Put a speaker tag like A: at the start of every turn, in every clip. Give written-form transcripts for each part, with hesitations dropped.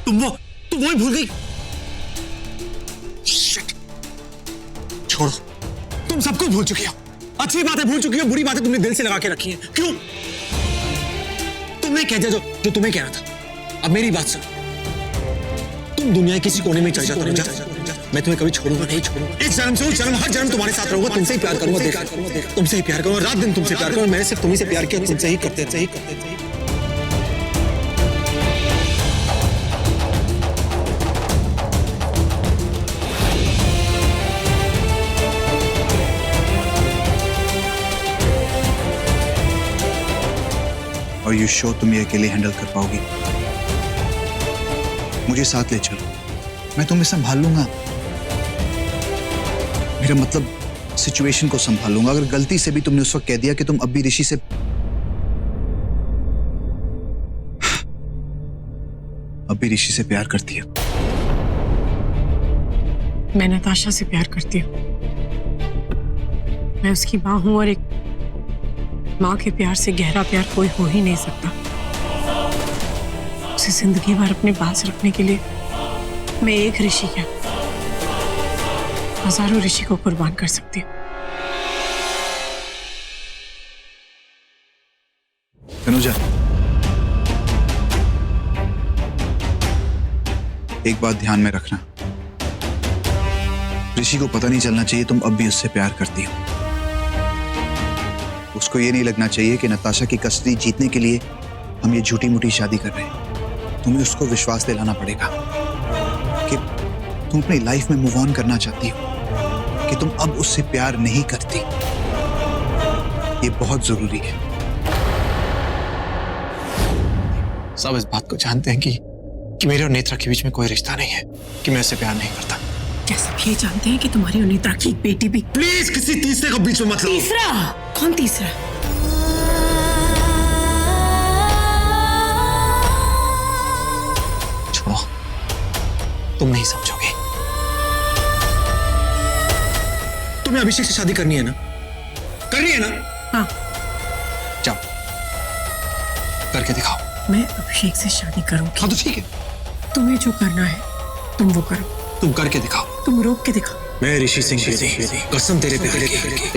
A: तुम वही भूल गई। Shit. छोड़ो, तुम सब कुछ भूल चुकी हो। अच्छी बातें भूल चुकी हो, बुरी बातें तुमने दिल से लगा के रखी हैं। क्यों? तुमने कह दिया जो तुम्हें कहना था। अब मेरी बात सुनो, तुम दुनिया के किसी कोने में चल जाओ, मैं तुम्हें कभी छोड़ूंगा नहीं, छोड़ूंगा। इस जन्म से उस जन्म, हर जन्म तुम्हारे साथ रहूंगा, तुमसे ही प्यार करूंगा, तुमसे ही प्यार करूंगा, रात दिन तुमसे प्यार करूंगा। मैंने सिर्फ तुम्ही से प्यार किया, तुमसे ही करते।
B: और यू श्योर तुम ये अकेले हैंडल कर पाओगी? मुझे साथ ले चलो, मैं तुम्हें संभाल लूंगा। मेरा मतलब सिचुएशन को संभाल लूंगा। अगर गलती से भी तुमने उस वक्त कह दिया कि तुम अब भी ऋषि से प्यार करती हो।
C: मैं नताशा से प्यार करती हूँ। मैं उसकी माँ हूं और एक माँ के प्यार से गहरा प्यार कोई हो ही नहीं सकता। उसे जिंदगी भर अपने पास रखने के लिए मैं एक ऋषि क्या हजारों ऋषि को कुर्बान कर सकती हूँ।
B: तनुजा, एक बात ध्यान में रखना, ऋषि को पता नहीं चलना चाहिए तुम अब भी उससे प्यार करती हो। उसको ये नहीं लगना चाहिए कि नताशा की कस्टडी जीतने के लिए हम ये झूठी मूठी शादी कर रहे हैं। तुम्हें उसको विश्वास दिलाना पड़ेगा कि तुम अपनी लाइफ में मूव ऑन करना चाहती हो, कि तुम अब उससे प्यार नहीं करती। ये बहुत जरूरी है।
A: सब इस बात को जानते हैं कि मेरे और नेत्रा के बीच में कोई रिश्ता नहीं है, कि मैं उससे प्यार नहीं करता।
C: क्या सब ये जानते हैं कि तुम्हारी और नेत्रा की एक बेटी भी?
A: प्लीज किसी तीसरे को बीच में मत लाओ।
C: तीसरा? कौन तीसरा?
A: छोड़ो, तुम नहीं समझोगे। तुम्हें अभिषेक से शादी करनी है ना? करनी है ना?
C: हाँ।
A: जाओ, करके दिखाओ।
C: मैं अभिषेक से शादी करूंगी।
A: हाँ तो ठीक है,
C: तुम्हें जो करना है तुम वो करो।
A: तुम करके दिखाओ।
C: तुम रोक के दिखाओ।
A: मैं ऋषि सिंह बेदी कसम तेरे प्यार की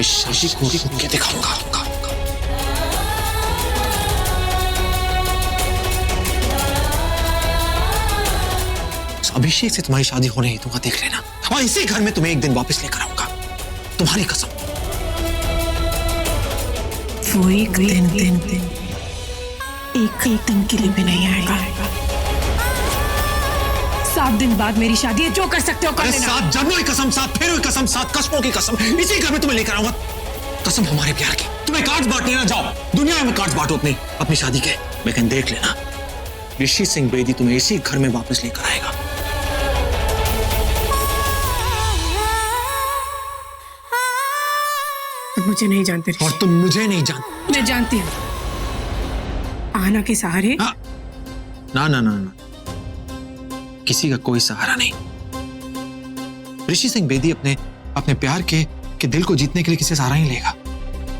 A: इस शादी को रोक के दिखाऊंगा। अभिषेक से तुम्हारी शादी होने ही दूंगा, देख लेना। और इसी घर में तुम्हें एक दिन वापस लेकर आऊंगा, तुम्हारी कसम।
C: वो एक दिन एक दिन के लिए भी नहीं आएगा। 7 दिन बाद मेरी शादी है, जो कर सकते हो कर लेना।
A: 7 जन्मों की कसम, 7 फेरों की कसम, 7 कस्मों की कसम, इसी घर में तुम्हें लेकर आऊंगा, कसम हमारे प्यार की। तुम्हें कार्ड्स बांटने ना, जाओ दुनिया में कार्ड्स बांटो अपनी शादी के, लेकिन देख लेना ऋषि सिंह बेदी तुम्हें इसी घर में वापस लेकर आएगा।
C: तुम मुझे नहीं जानते
A: और तुम मुझे नहीं जानते।
C: मैं जानती हूँ। आना के सहारे?
A: ना, किसी का कोई सहारा नहीं। ऋषि सिंह बेदी अपने प्यार के दिल को जीतने के लिए किसी सहारा ही लेगा,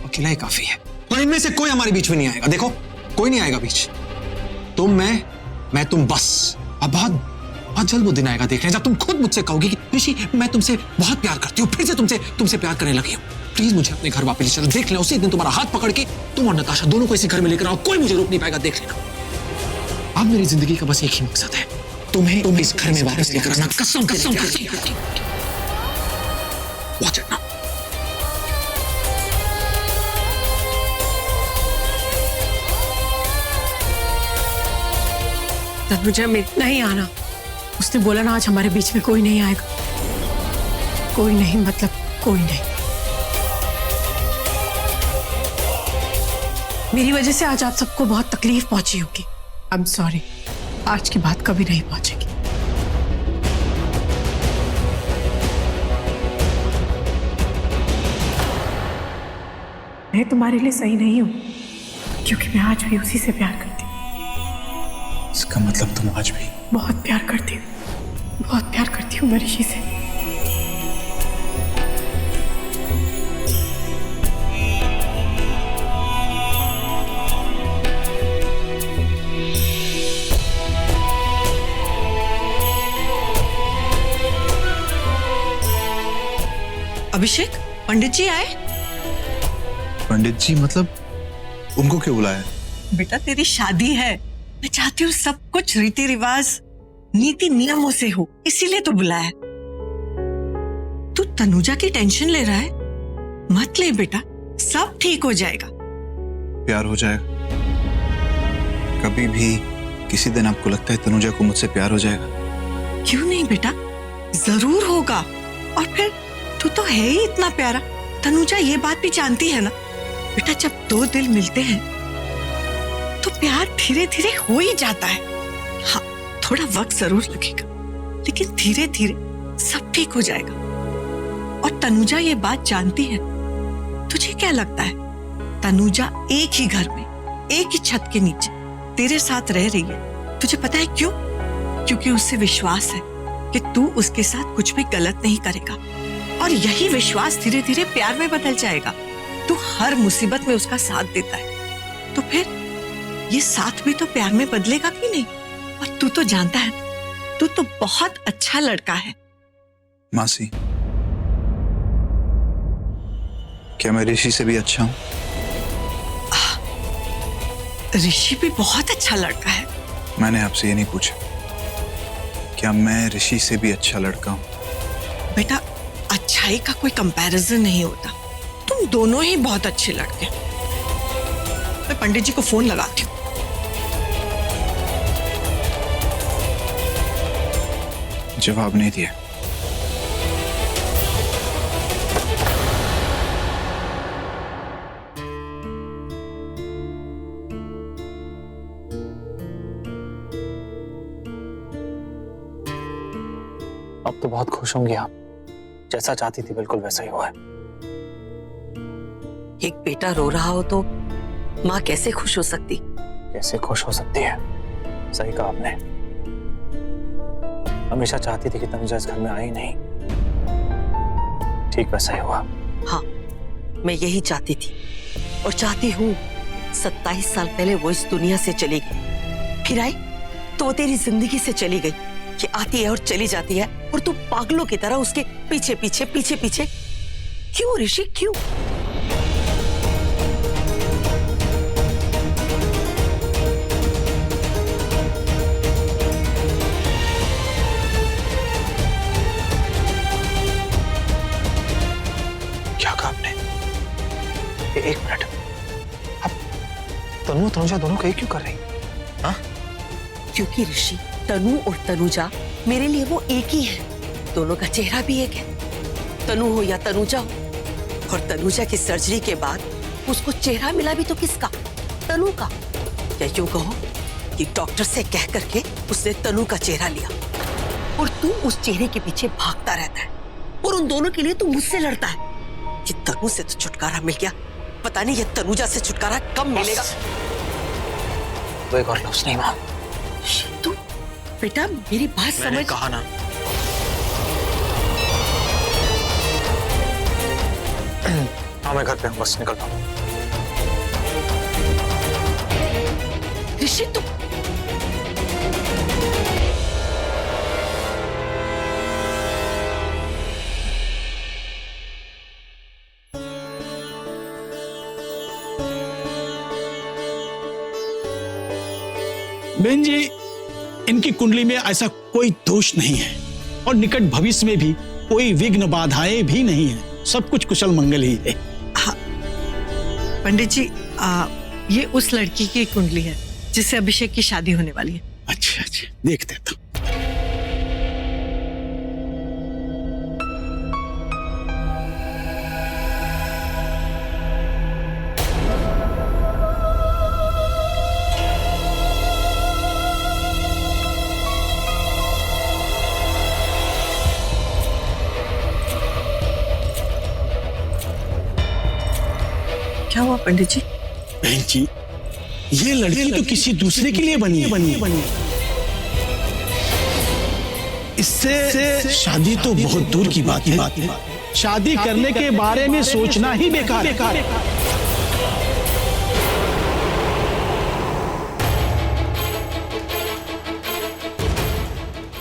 A: अकेला ही काफी है। और इनमें से कोई हमारे बीच में नहीं आएगा। देखो, कोई नहीं आएगा बीच। तुम, मैं तुम, बस। अब बहुत जल्द वो दिन आएगा, देख रहे, जब तुम खुद मुझसे कहोगी कि ऋषि मैं तुमसे बहुत प्यार करती हूँ, फिर से तुमसे प्यार करने लगी हूँ, प्लीज मुझे अपने घर वापस ले चलो। देख लेना उसी दिन तुम्हारा हाथ पकड़ के तुम और नताशा दोनों को इसी घर में लेकर आओ, कोई मुझे रोक नहीं पाएगा, देख लेना। अब मेरी जिंदगी का बस एक ही मकसद है, तुम्हें इस घर में वापस लेकर आना, कसम। Watch it now.
C: मुझे नहीं आना। उसने बोला ना आज हमारे बीच में कोई नहीं आएगा। कोई नहीं मतलब कोई नहीं। मेरी वजह से आज आप सबको बहुत तकलीफ पहुंची होगी। I am sorry. आज की बात कभी नहीं पहुंचेगी। मैं तुम्हारे लिए सही नहीं हूं, क्योंकि मैं आज भी उसी से प्यार करती हूँ।
A: इसका मतलब तुम आज भी
C: बहुत प्यार करती हूँ, बहुत प्यार करती हूँ मैं ऋषि से। अभिषेक, पंडित जी आए?
B: पंडित जी मतलब उनको क्यों बुलाया?
C: बेटा तेरी शादी है, मैं चाहती हूँ सब कुछ रीति रिवाज नीति नियमों से हो, इसीलिए तो बुलाया। तू तनुजा की टेंशन ले रहा है? मत ले बेटा, सब ठीक हो जाएगा।
B: प्यार हो जाएगा? कभी भी किसी दिन आपको लगता है तनुजा को मुझसे प्यार हो जाएगा?
C: क्यों नहीं बेटा, जरूर होगा। और फिर तू तो है ही इतना प्यारा। तनुजा ये बात भी जानती है ना बेटा, जब दो दिल मिलते हैं तो प्यार धीरे धीरे हो ही जाता है। हाँ, थोड़ा वक्त जरूर लगेगा, लेकिन धीरे धीरे सब ठीक हो जाएगा। और तनुजा ये बात जानती है। तुझे क्या लगता है, तनुजा एक ही घर में, एक ही छत के नीचे तेरे साथ रह रही है? तुझे पता है क्यों? क्योंकि उससे विश्वास है कि तू उसके साथ कुछ भी गलत नहीं करेगा। और यही विश्वास धीरे धीरे प्यार में बदल जाएगा। तू हर मुसीबत में उसका साथ देता है, तो फिर ये साथ भी तो प्यार में बदलेगा कि नहीं? और तू तो जानता है, तू तो बहुत अच्छा लड़का है।
B: मासी, क्या मैं ऋषि से भी अच्छा हूं?
C: ऋषि भी बहुत अच्छा लड़का है।
B: मैंने आपसे ये नहीं पूछा, क्या मैं ऋषि से भी अच्छा लड़का हूं?
C: बेटा, अच्छाई का कोई कंपैरिजन नहीं होता। तुम दोनों ही बहुत अच्छे लड़के हो। मैं पंडित जी को फोन लगाती हूँ।
B: जवाब नहीं दिया।
A: अब तो बहुत खुश होंगी आप। जैसा चाहती थी बिल्कुल वैसा ही हुआ है।
D: एक बेटा रो रहा हो तो माँ कैसे खुश हो सकती?
A: कैसे खुश हो सकती है? सही कहा आपने। हमेशा चाहती थी कि तनुजा इस घर में आई नहीं। ठीक वैसा ही हुआ।
D: हाँ, मैं यही चाहती थी और चाहती हूँ। 27 साल पहले वो इस दुनिया से चली गई, फिर आई तो वो तेरी जिंदगी से चली गई। कि आती है और चली जाती है और तू पागलों की तरह उसके पीछे पीछे पीछे पीछे। क्यों ऋषि, क्यों?
A: क्या कहा आपने? एक मिनट, आप तनु और तनुजा दोनों को एक क्यों कर रही? हाँ?
D: क्योंकि ऋषि, तनु और तनुजा मेरे लिए वो एक ही है। दोनों का चेहरा भी एक है। तनु हो या तनुजा हो। और तनुजा की सर्जरी के बाद उसको चेहरा मिला भी तो किसका? तनु का। या यूं कहो कि डॉक्टर से कह करके उसने तनु का चेहरा लिया और तू उस चेहरे के पीछे भागता रहता है। और उन दोनों के लिए तू मुझसे लड़ता है। कि तनु से तो छुटकारा मिल गया, पता नहीं ये तनुजा से छुटकारा कब मिलेगा।
A: वो एक और लफ्ज़ नहीं मां।
D: तू बेटा मेरी बात समझ।
A: मैंने कहा ना। हाँ, मैं घर पे हूँ, बस निकलता हूँ।
D: ऋषि, तू
E: बहन जी, इनकी कुंडली में ऐसा कोई दोष नहीं है और निकट भविष्य में भी कोई विघ्न बाधाएं भी नहीं है। सब कुछ कुशल मंगल ही है।
C: हाँ, पंडित जी, ये उस लड़की की कुंडली है जिससे अभिषेक की शादी होने वाली है।
E: अच्छा अच्छा, देखते तो।
C: क्या हुआ पंडित जी?
E: बहन जी, ये लड़की तो किसी दूसरे के लिए बनी है। इससे शादी तो बहुत दूर की बात है। शादी करने के बारे में सोचना ही बेकार है।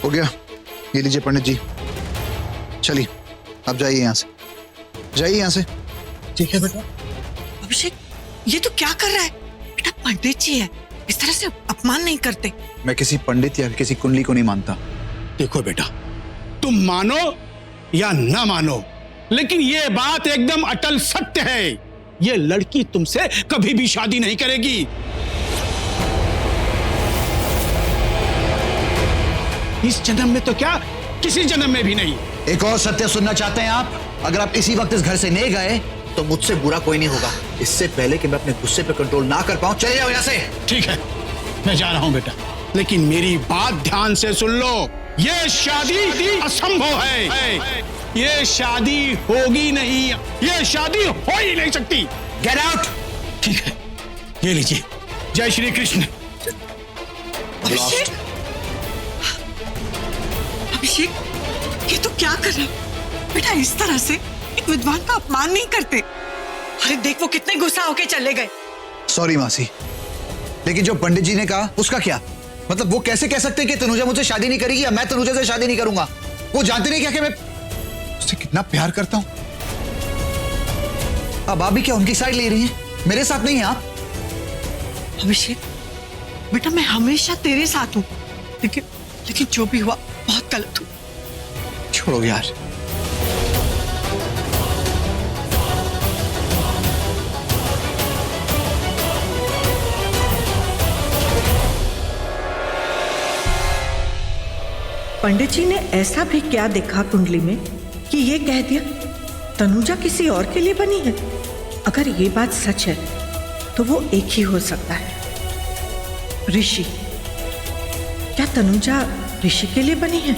B: हो गया, ये लीजिए पंडित जी, चलिए अब जाइए यहाँ से। जाइए यहाँ से।
E: ठीक है बेटा।
C: अभिषेक, ये तो क्या कर रहा है? बेटा पंडित जी है, इस तरह से अपमान नहीं करते।
B: मैं किसी पंडित या किसी कुंडली को नहीं मानता।
E: देखो बेटा, तुम मानो या ना मानो, लेकिन ये बात एकदम अटल सत्य है, ये लड़की तुमसे कभी भी शादी नहीं करेगी। इस जन्म में तो क्या, किसी जन्म में भी नहीं।
F: एक और सत्य सुनना चाहते हैं आप? अगर आप इसी वक्त इस घर से नहीं गए तो मुझसे बुरा कोई नहीं होगा। इससे पहले कि मैं अपने गुस्से पे कंट्रोल ना कर पाऊं, चले जाओ यहाँ से।
E: ठीक है, मैं जा रहा हूं बेटा, लेकिन मेरी बात ध्यान से सुन लो। ये शादी असंभव है, ये शादी होगी नहीं, ये शादी हो ही नहीं सकती।
F: Get out.
E: ठीक है, ये लीजिए। जय श्री कृष्ण।
C: अभिषेक, अभिषेक, ये तो क्या कर रहा है? बेटा इस तरह से एक विद्वान का अपमान नहीं करते। अरे देख वो कितने गुस्सा होके चले गए।
B: सॉरी मासी, लेकिन जो पंडित जी ने कहा उसका क्या मतलब? वो कैसे कह सकते हैं कि तनुजा मुझसे शादी नहीं करेगी या मैं तनुजा से शादी नहीं करूंगा? वो जानते नहीं क्या कि मैं उससे कितना प्यार करता हूं? अब आप भी क्या उनकी साइड ले रही हैं? मेरे साथ नहीं है आप।
C: अभिषेक बेटा, मैं हमेशा तेरे साथ हूँ, लेकिन जो भी हुआ बहुत गलत हुआ।
B: छोड़ो यार।
C: पंडित जी ने ऐसा भी क्या देखा कुंडली में कि ये कह दिया तनुजा किसी और के लिए बनी है? अगर ये बात सच है तो वो एक ही हो सकता है, ऋषि। क्या तनुजा ऋषि के लिए बनी है?